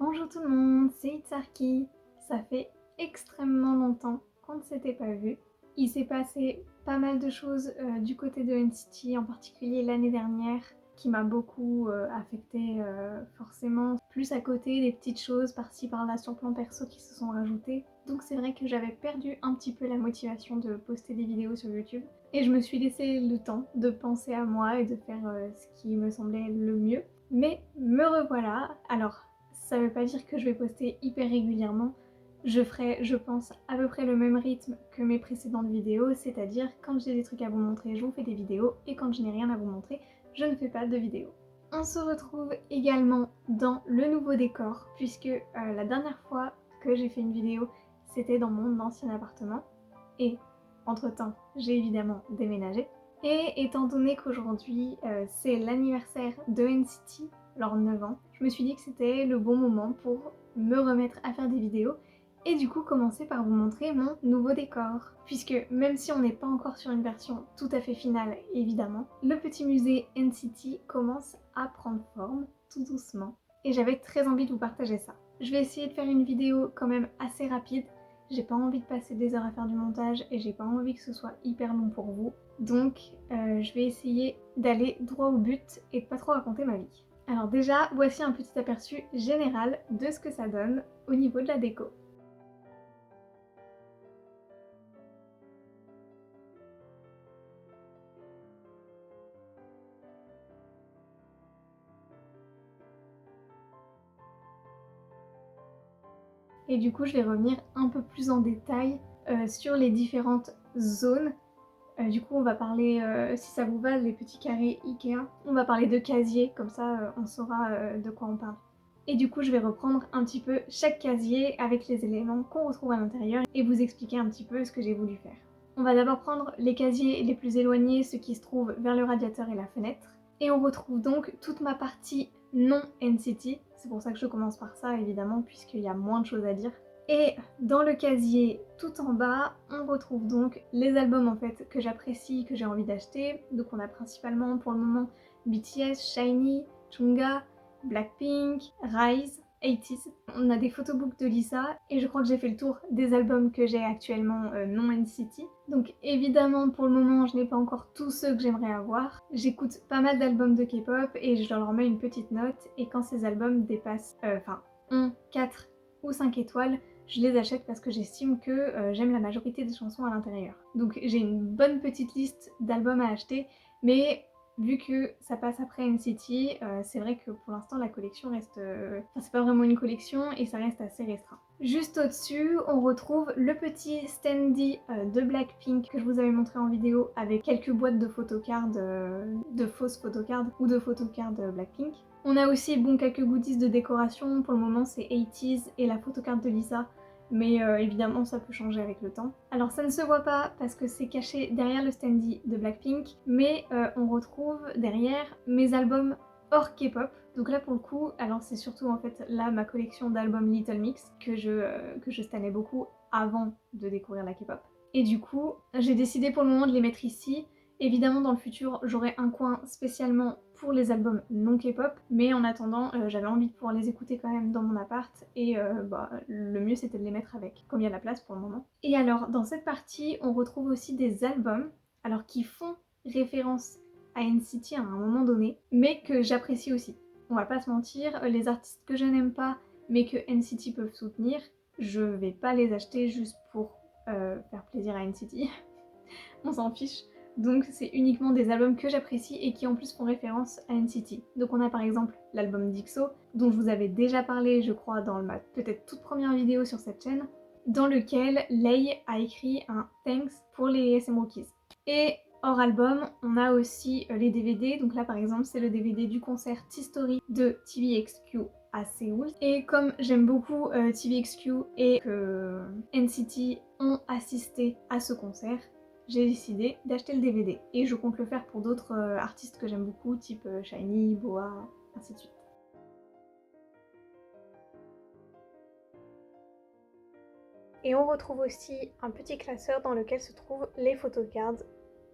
Bonjour tout le monde, c'est Itzarki. Ça fait extrêmement longtemps qu'on ne s'était pas vu. Il s'est passé pas mal de choses du côté de NCT, en particulier l'année dernière, qui m'a beaucoup affectée forcément. Plus à côté, des petites choses par-ci par-là sur plan perso qui se sont rajoutées. Donc c'est vrai que j'avais perdu un petit peu la motivation de poster des vidéos sur YouTube. Et je me suis laissé le temps de penser à moi et de faire ce qui me semblait le mieux. Mais me revoilà. Alors, ça veut pas dire que je vais poster hyper régulièrement. Je ferai, je pense, à peu près le même rythme que mes précédentes vidéos, c'est-à-dire quand j'ai des trucs à vous montrer, je vous fais des vidéos, et quand je n'ai rien à vous montrer, je ne fais pas de vidéos. On se retrouve également dans le nouveau décor, puisque la dernière fois que j'ai fait une vidéo, c'était dans mon ancien appartement, et entre-temps, j'ai évidemment déménagé. Et étant donné qu'aujourd'hui c'est l'anniversaire de NCT, leurs 9 ans, je me suis dit que c'était le bon moment pour me remettre à faire des vidéos et du coup commencer par vous montrer mon nouveau décor. Puisque même si on n'est pas encore sur une version tout à fait finale évidemment, le petit musée NCT commence à prendre forme tout doucement et j'avais très envie de vous partager ça. Je vais essayer de faire une vidéo quand même assez rapide. J'ai pas envie de passer des heures à faire du montage et j'ai pas envie que ce soit hyper long pour vous. Donc je vais essayer d'aller droit au but et de pas trop raconter ma vie. Alors déjà, voici un petit aperçu général de ce que ça donne au niveau de la déco. Et du coup, je vais revenir un peu plus en détail sur les différentes zones. Du coup, on va parler, si ça vous va, les petits carrés Ikea. On va parler de casier, comme ça on saura de quoi on parle. Et du coup, je vais reprendre un petit peu chaque casier avec les éléments qu'on retrouve à l'intérieur et vous expliquer un petit peu ce que j'ai voulu faire. On va d'abord prendre les casiers les plus éloignés, ceux qui se trouvent vers le radiateur et la fenêtre. Et on retrouve donc toute ma partie non NCT. C'est pour ça que je commence par ça, évidemment, puisqu'il y a moins de choses à dire. Et dans le casier tout en bas, on retrouve donc les albums en fait que j'apprécie, que j'ai envie d'acheter. Donc on a principalement pour le moment BTS, SHINee, Chungha, Blackpink, Rise, 80s. On a des photobooks de Lisa et je crois que j'ai fait le tour des albums que j'ai actuellement non NCT. Donc évidemment pour le moment je n'ai pas encore tous ceux que j'aimerais avoir. J'écoute pas mal d'albums de K-pop et je leur mets une petite note et quand ces albums dépassent, ont 4 ou 5 étoiles, je les achète parce que j'estime que j'aime la majorité des chansons à l'intérieur. Donc j'ai une bonne petite liste d'albums à acheter, mais vu que ça passe après NCT, c'est vrai que pour l'instant la collection reste... Enfin c'est pas vraiment une collection et ça reste assez restreint. Juste au-dessus, on retrouve le petit standee de Blackpink que je vous avais montré en vidéo avec quelques boîtes de photocards, de fausses photocards ou de photocards Blackpink. On a aussi bon, quelques goodies de décoration, pour le moment c'est 80s et la photocarte de Lisa, mais évidemment ça peut changer avec le temps. Alors ça ne se voit pas parce que c'est caché derrière le standee de Blackpink, mais on retrouve derrière mes albums hors K-pop. Donc là pour le coup, alors c'est surtout en fait là ma collection d'albums Little Mix que je stannais beaucoup avant de découvrir la K-pop. Et du coup, j'ai décidé pour le moment de les mettre ici. Évidemment dans le futur j'aurai un coin spécialement pour les albums non K-pop, mais en attendant j'avais envie de pouvoir les écouter quand même dans mon appart et le mieux c'était de les mettre avec, comme il y a la place pour le moment. Et alors dans cette partie on retrouve aussi des albums alors qui font référence à NCT à un moment donné, mais que j'apprécie aussi. On va pas se mentir, les artistes que je n'aime pas mais que NCT peuvent soutenir, je vais pas les acheter juste pour faire plaisir à NCT. On s'en fiche. Donc c'est uniquement des albums que j'apprécie et qui en plus font référence à NCT. Donc on a par exemple l'album d'IXO, dont je vous avais déjà parlé je crois dans ma peut-être toute première vidéo sur cette chaîne, dans lequel Lay a écrit un thanks pour les SM Rookies. Et hors album, on a aussi les DVD, donc là par exemple c'est le DVD du concert T-Story de TVXQ à Séoul. Et comme j'aime beaucoup TVXQ et que NCT ont assisté à ce concert, j'ai décidé d'acheter le DVD. Et je compte le faire pour d'autres artistes que j'aime beaucoup, type SHINee, Boa, ainsi de suite. Et on retrouve aussi un petit classeur dans lequel se trouvent les photocards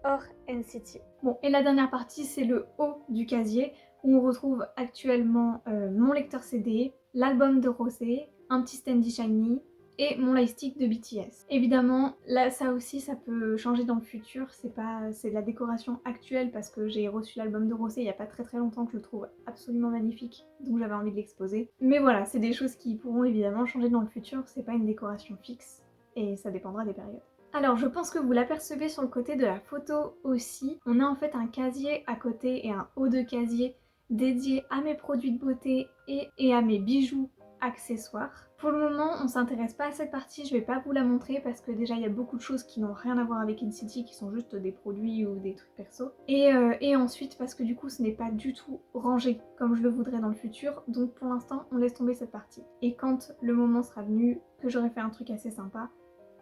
hors NCT. Bon, et la dernière partie, c'est le haut du casier. où on retrouve actuellement mon lecteur CD, l'album de Rosé, un petit Standy Shiny et mon lightstick de BTS. Évidemment, là, ça aussi, ça peut changer dans le futur, c'est de la décoration actuelle parce que j'ai reçu l'album de Rosé il y a pas très longtemps que je le trouve absolument magnifique, donc j'avais envie de l'exposer. Mais voilà, c'est des choses qui pourront évidemment changer dans le futur, c'est pas une décoration fixe, et ça dépendra des périodes. Alors je pense que vous l'apercevez sur le côté de la photo aussi, on a en fait un casier à côté et un haut de casier dédié à mes produits de beauté et à mes bijoux accessoires. Pour le moment, on s'intéresse pas à cette partie, je vais pas vous la montrer parce que déjà il y a beaucoup de choses qui n'ont rien à voir avec InCity, qui sont juste des produits ou des trucs perso. Et ensuite parce que du coup ce n'est pas du tout rangé comme je le voudrais dans le futur, donc pour l'instant on laisse tomber cette partie. Et quand le moment sera venu, que j'aurai fait un truc assez sympa,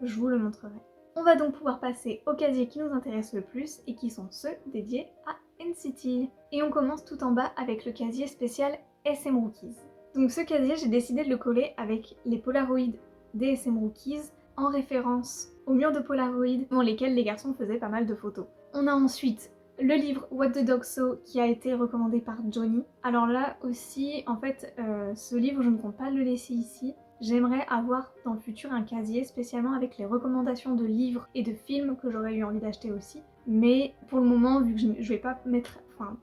je vous le montrerai. On va donc pouvoir passer aux casiers qui nous intéressent le plus et qui sont ceux dédiés à NCT. Et on commence tout en bas avec le casier spécial SM Rookies. Donc ce casier, j'ai décidé de le coller avec les Polaroids des SM Rookies en référence aux murs de Polaroid dans lesquels les garçons faisaient pas mal de photos. On a ensuite le livre What the Dog Saw qui a été recommandé par Johnny. Alors là aussi, en fait, ce livre, je ne compte pas le laisser ici. J'aimerais avoir dans le futur un casier spécialement avec les recommandations de livres et de films que j'aurais eu envie d'acheter aussi. Mais pour le moment, vu que je vais pas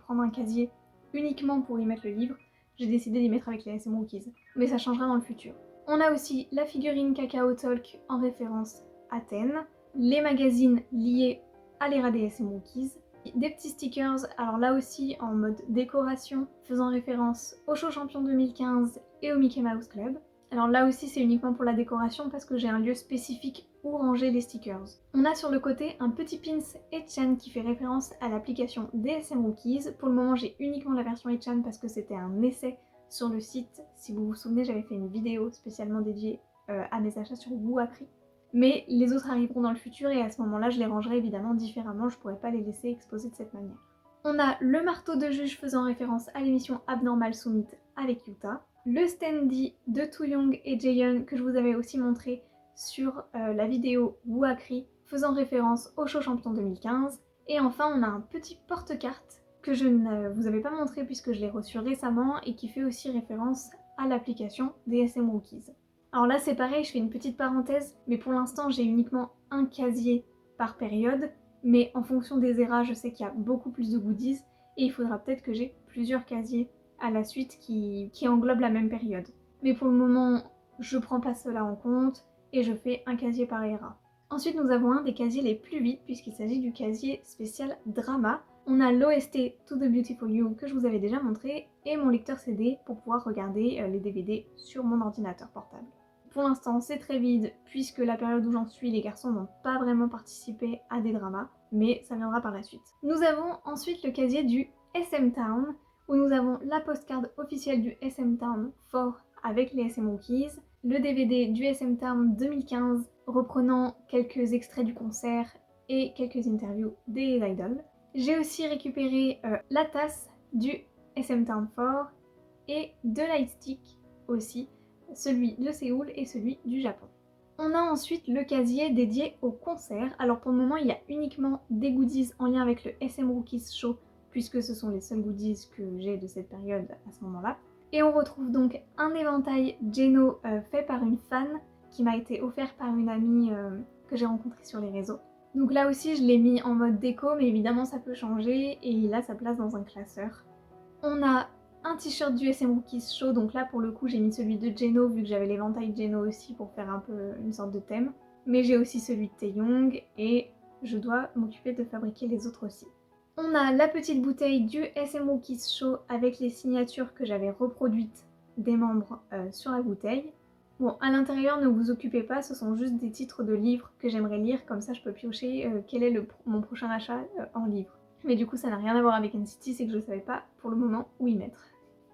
prendre un casier uniquement pour y mettre le livre, j'ai décidé d'y mettre avec les SM Rookies. Mais ça changera dans le futur. On a aussi la figurine Cacao Talk en référence à Athènes, les magazines liés à l'ère des SM Rookies, des petits stickers, alors là aussi en mode décoration, faisant référence au Show Champion 2015 et au Mickey Mouse Club. Alors là aussi c'est uniquement pour la décoration parce que j'ai un lieu spécifique où ranger les stickers. On a sur le côté un petit pins Etchan qui fait référence à l'application DSM Rookies. Pour le moment j'ai uniquement la version Etchan parce que c'était un essai sur le site. Si vous vous souvenez, j'avais fait une vidéo spécialement dédiée à mes achats sur Wooakri. Mais les autres arriveront dans le futur et à ce moment-là je les rangerai évidemment différemment, je pourrais pas les laisser exposer de cette manière. On a le marteau de juge faisant référence à l'émission Abnormal Summit avec Yuta, le standy de Tooyoung et Jaehyun que je vous avais aussi montré sur la vidéo Wooakri faisant référence au Show Champion 2015, et enfin on a un petit porte-carte que je ne vous avais pas montré puisque je l'ai reçu récemment et qui fait aussi référence à l'application DSM Rookies. Alors là c'est pareil, je fais une petite parenthèse, mais pour l'instant j'ai uniquement un casier par période, mais en fonction des eras je sais qu'il y a beaucoup plus de goodies et il faudra peut-être que j'ai plusieurs casiers à la suite qui englobent la même période. Mais pour le moment je prends pas cela en compte et je fais un casier par era. Ensuite nous avons un des casiers les plus vides puisqu'il s'agit du casier spécial drama. On a l'OST To The Beautiful You que je vous avais déjà montré et mon lecteur CD pour pouvoir regarder les DVD sur mon ordinateur portable. Pour l'instant c'est très vide puisque la période où j'en suis, les garçons n'ont pas vraiment participé à des dramas, mais ça viendra par la suite. Nous avons ensuite le casier du SM Town où nous avons la postcard officielle du SM Town 4 avec les SM Rookies, le DVD du SM Town 2015 reprenant quelques extraits du concert et quelques interviews des idoles. J'ai aussi récupéré la tasse du SM Town 4 et deux lightsticks aussi, celui de Séoul et celui du Japon. On a ensuite le casier dédié au concert. Alors pour le moment il y a uniquement des goodies en lien avec le SM Rookies Show puisque ce sont les seuls goodies que j'ai de cette période à ce moment-là. Et on retrouve donc un éventail Geno fait par une fan qui m'a été offert par une amie que j'ai rencontrée sur les réseaux. Donc là aussi je l'ai mis en mode déco mais évidemment ça peut changer et il a sa place dans un classeur. On a un t-shirt du SM Rookies Show, donc là pour le coup j'ai mis celui de Geno vu que j'avais l'éventail Geno aussi pour faire un peu une sorte de thème. Mais j'ai aussi celui de Taehyung et je dois m'occuper de fabriquer les autres aussi. On a la petite bouteille du SM Rookies Show avec les signatures que j'avais reproduites des membres sur la bouteille. Bon, à l'intérieur, ne vous occupez pas, ce sont juste des titres de livres que j'aimerais lire, comme ça je peux piocher quel est mon prochain achat en livre. Mais du coup, ça n'a rien à voir avec NCT, c'est que je ne savais pas pour le moment où y mettre.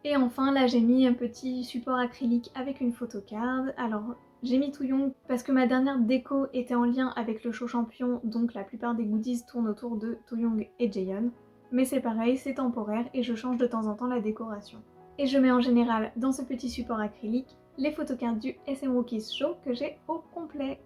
Et enfin, là j'ai mis un petit support acrylique avec une photocard. Alors, j'ai mis Tooyoung parce que ma dernière déco était en lien avec le show champion, donc la plupart des goodies tournent autour de Tooyoung et Jaehyun. Mais c'est pareil, c'est temporaire et je change de temps en temps la décoration. Et je mets en général dans ce petit support acrylique les photocards du SM Rookies Show que j'ai au complet.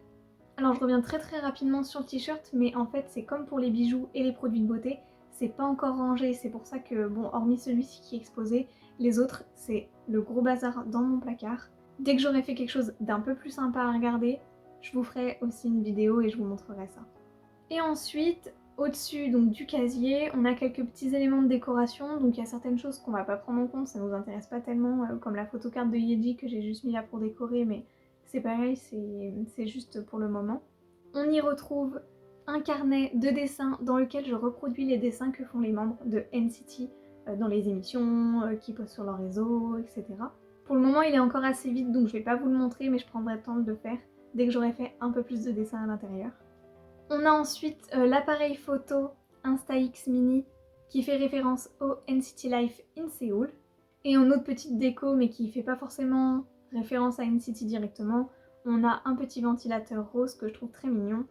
Alors je reviens très rapidement sur le t-shirt, mais en fait c'est comme pour les bijoux et les produits de beauté, c'est pas encore rangé, c'est pour ça que, bon, hormis celui-ci qui est exposé, les autres, c'est le gros bazar dans mon placard. Dès que j'aurai fait quelque chose d'un peu plus sympa à regarder, je vous ferai aussi une vidéo et je vous montrerai ça. Et ensuite, au-dessus donc du casier, on a quelques petits éléments de décoration, donc il y a certaines choses qu'on va pas prendre en compte, ça nous intéresse pas tellement, comme la photocarte de Yeji que j'ai juste mis là pour décorer, mais c'est pareil, c'est juste pour le moment. On y retrouve un carnet de dessins dans lequel je reproduis les dessins que font les membres de NCT dans les émissions, qui postent sur leur réseau, etc. Pour le moment, il est encore assez vite, donc je vais pas vous le montrer, mais je prendrai le temps de le faire dès que j'aurai fait un peu plus de dessins à l'intérieur. On a ensuite l'appareil photo Insta-X Mini qui fait référence au NCT Life in Seoul. Et en autre petite déco, mais qui fait pas forcément référence à NCT directement, on a un petit ventilateur rose que je trouve très mignon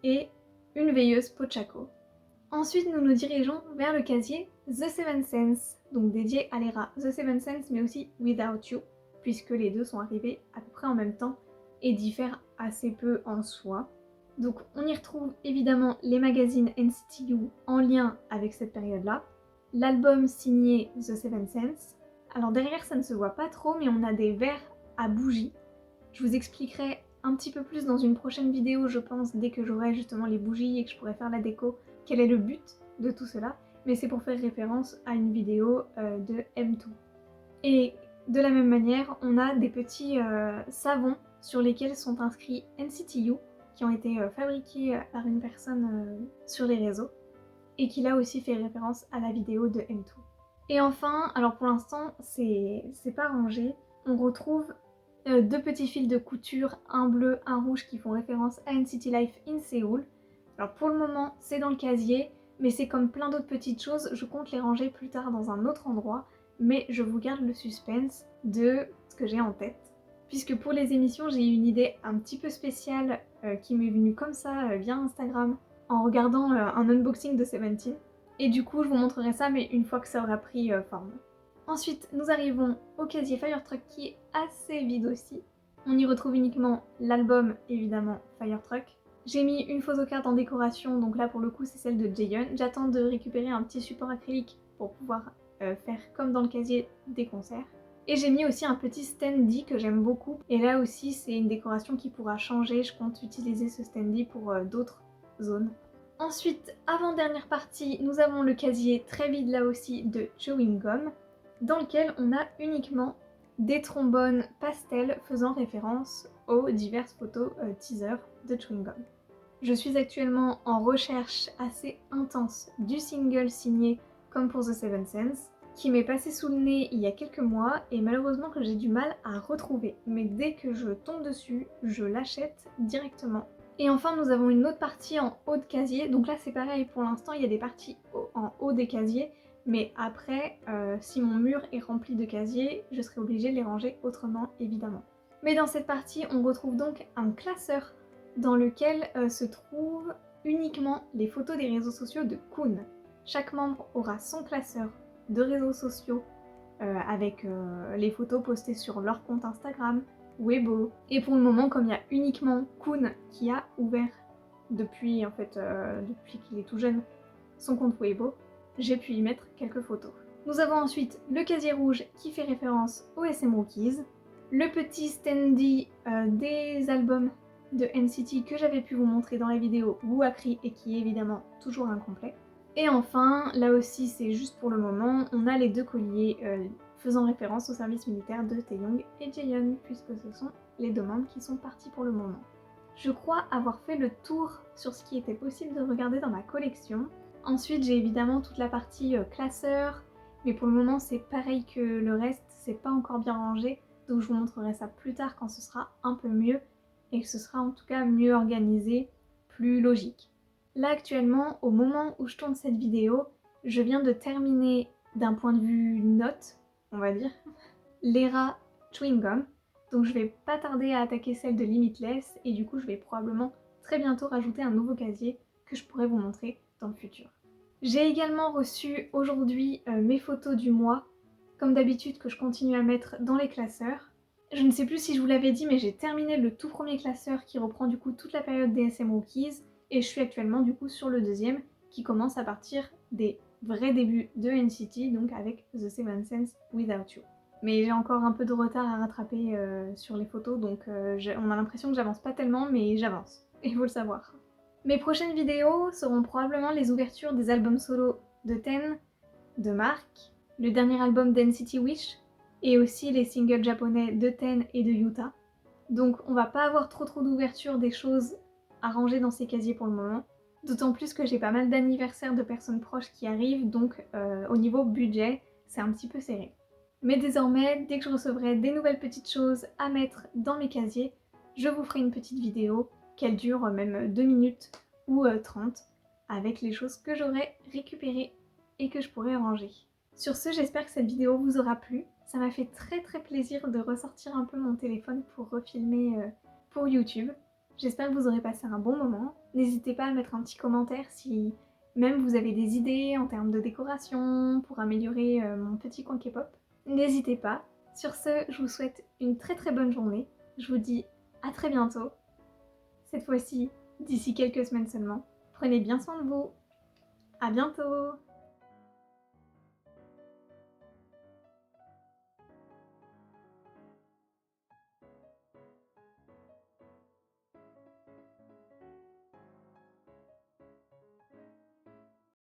et une veilleuse Pochaco. Ensuite, nous nous dirigeons vers le casier The Seven Sense, donc dédié à l'ERA The Seven Sense, mais aussi Without You, puisque les deux sont arrivés à peu près en même temps et diffèrent assez peu en soi. Donc on y retrouve évidemment les magazines NCTU en lien avec cette période-là, l'album signé The Seven Sense. Alors derrière ça ne se voit pas trop, mais on a des verres à bougies. Je vous expliquerai un petit peu plus dans une prochaine vidéo, je pense, dès que j'aurai justement les bougies et que je pourrai faire la déco, quel est le but de tout cela, mais c'est pour faire référence à une vidéo de M2. Et de la même manière, on a des petits savons sur lesquels sont inscrits NCTU, qui ont été fabriqués par une personne sur les réseaux, et qui là aussi fait référence à la vidéo de M2. Et enfin, alors pour l'instant, c'est pas rangé, on retrouve deux petits fils de couture, un bleu, un rouge, qui font référence à NCT Life in Seoul. Alors pour le moment, c'est dans le casier, mais c'est comme plein d'autres petites choses, je compte les ranger plus tard dans un autre endroit, mais je vous garde le suspense de ce que j'ai en tête. Puisque pour les émissions, j'ai eu une idée un petit peu spéciale qui m'est venue comme ça via Instagram, en regardant un unboxing de Seventeen. Et du coup, je vous montrerai ça, mais une fois que ça aura pris forme. Ensuite, nous arrivons au casier Fire Truck qui est assez vide aussi. On y retrouve uniquement l'album, évidemment, Fire Truck. J'ai mis une photocarte en décoration, donc là pour le coup c'est celle de Jaehyun. J'attends de récupérer un petit support acrylique pour pouvoir faire comme dans le casier des concerts. Et j'ai mis aussi un petit standee que j'aime beaucoup. Et là aussi c'est une décoration qui pourra changer, je compte utiliser ce standee pour d'autres zones. Ensuite, avant-dernière partie, nous avons le casier très vide là aussi de Chewing Gum, dans lequel on a uniquement des trombones pastels faisant référence aux diverses photos teaser de Chewing Gum. Je suis actuellement en recherche assez intense du single signé comme pour The Seven Sense, qui m'est passé sous le nez il y a quelques mois et malheureusement que j'ai du mal à retrouver. Mais dès que je tombe dessus, je l'achète directement. Et enfin nous avons une autre partie en haut de casier, donc là c'est pareil, pour l'instant il y a des parties en haut des casiers, mais après, si mon mur est rempli de casiers, je serai obligée de les ranger autrement évidemment. Mais dans cette partie, on retrouve donc un classeur dans lequel se trouvent uniquement les photos des réseaux sociaux de Kun. Chaque membre aura son classeur de réseaux sociaux avec les photos postées sur leur compte Instagram, Weibo. Et pour le moment, comme il y a uniquement Kun qui a ouvert depuis qu'il est tout jeune son compte Weibo, j'ai pu y mettre quelques photos. Nous avons ensuite le casier rouge qui fait référence aux SM Rookies, le petit standee des albums de NCT que j'avais pu vous montrer dans la vidéo Wooakri et qui est évidemment toujours incomplet. Et enfin, là aussi c'est juste pour le moment, on a les deux colliers faisant référence au service militaire de Taeyong et Jaehyun, puisque ce sont les deux membres qui sont partis pour le moment. Je crois avoir fait le tour sur ce qui était possible de regarder dans ma collection. Ensuite j'ai évidemment toute la partie classeur, mais pour le moment c'est pareil que le reste, c'est pas encore bien rangé, donc je vous montrerai ça plus tard quand ce sera un peu mieux, et que ce sera en tout cas mieux organisé, plus logique. Là actuellement, au moment où je tourne cette vidéo, je viens de terminer d'un point de vue note, on va dire, l'ERA Chewing Gum, donc je vais pas tarder à attaquer celle de Limitless, et du coup je vais probablement très bientôt rajouter un nouveau casier que je pourrai vous montrer dans le futur. J'ai également reçu aujourd'hui mes photos du mois, comme d'habitude que je continue à mettre dans les classeurs. Je ne sais plus si je vous l'avais dit, mais j'ai terminé le tout premier classeur qui reprend du coup toute la période des SM Rookies, et je suis actuellement du coup sur le deuxième qui commence à partir des vrais débuts de NCT, donc avec The Seven Sense Without You. Mais j'ai encore un peu de retard à rattraper sur les photos, donc on a l'impression que j'avance pas tellement, mais j'avance, et il faut le savoir. Mes prochaines vidéos seront probablement les ouvertures des albums solo de Ten, de Mark, le dernier album d'NCT Wish, et aussi les singles japonais de Ten et de Yuta. Donc on va pas avoir trop d'ouverture des choses à ranger dans ces casiers pour le moment. D'autant plus que j'ai pas mal d'anniversaires de personnes proches qui arrivent, donc au niveau budget, c'est un petit peu serré. Mais désormais, dès que je recevrai des nouvelles petites choses à mettre dans mes casiers, je vous ferai une petite vidéo, qu'elle dure même 2 minutes ou 30, avec les choses que j'aurai récupérées et que je pourrai ranger. Sur ce, j'espère que cette vidéo vous aura plu. Ça m'a fait très plaisir de ressortir un peu mon téléphone pour refilmer pour YouTube. J'espère que vous aurez passé un bon moment. N'hésitez pas à mettre un petit commentaire si même vous avez des idées en termes de décoration pour améliorer mon petit coin K-pop. N'hésitez pas. Sur ce, je vous souhaite une très bonne journée. Je vous dis à très bientôt. Cette fois-ci, d'ici quelques semaines seulement. Prenez bien soin de vous. À bientôt!